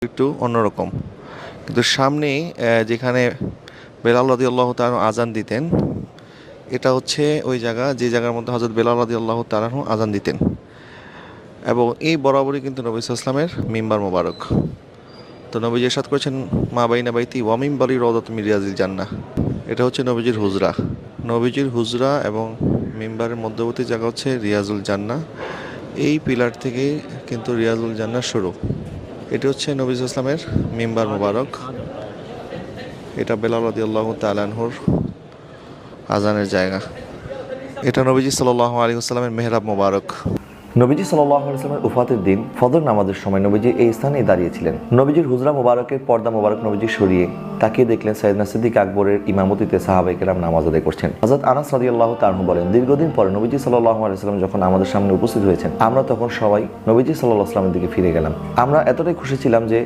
একটু অন্যরকম, কিন্তু সামনেই যেখানে বেলাল রাদিয়াল্লাহু তাআলা আজান দিতেন, এটা হচ্ছে ওই জায়গা যে জায়গার মধ্যে হযরত বেলাল রাদিয়াল্লাহু তাআলা আজান দিতেন, এবং এই বরাবরই কিন্তু নবী সাল্লাল্লাহু আলাইহি ওয়াসাল্লামের মিম্বার মোবারক। তো নবীজি ইরশাদ করেছেন, মা বাইনা বাইতি ওয়া মিম্বারি রাওদাতুম মিন রিয়াজিল জান্নাহ। এটা হচ্ছে নবীজির হুজরা। নবীজির হুজরা এবং মিম্বারের মধ্যবর্তী জায়গা হচ্ছে রিয়াজুল জান্নাহ। এই পিলার থেকেই কিন্তু রিয়াজুল জান্নাহ শুরু। এটি হচ্ছে নবী সাল্লাল্লাহু আলাইহি ওয়াসাল্লামের মিম্বার মোবারক। এটা বেলাল রাদিয়াল্লাহু তাআলা আনহুর আজানের জায়গা। এটা নবীজি সাল্লাল্লাহু আলাইহি ওয়াসাল্লামের মেহরাব মোবারক। নবীজি সাল্লাল্লাহু আলাইহি ওয়াসাল্লামের উফাতের দিন ফজর নামাজের সময় নবীজি এই স্থানেই দাঁড়িয়েছিলেন। নবীজির হুজরা মোবারকের পর্দা মোবারক নবীজি সরিয়ে তাকিয়ে দেখলেন সাইয়েদনা সিদ্দিক আকবরের ইমামতিতে সাহাবায়ে কেরাম নামাজ আদায় করছেন। হযরত আনাস রাদিয়াল্লাহু তাআলা বলেন, দীর্ঘদিন পরে নবীজি সাল্লাল্লাহু আলাইহি ওয়াসাল্লাম যখন আমাদের সামনে উপস্থিত হয়েছেন, আমরা তখন সবাই নবীজি সাল্লাল্লাহু আলাইহি ওয়াসাল্লামের দিকে ফিরে গেলাম। আমরা এতটাই খুশি ছিলাম যে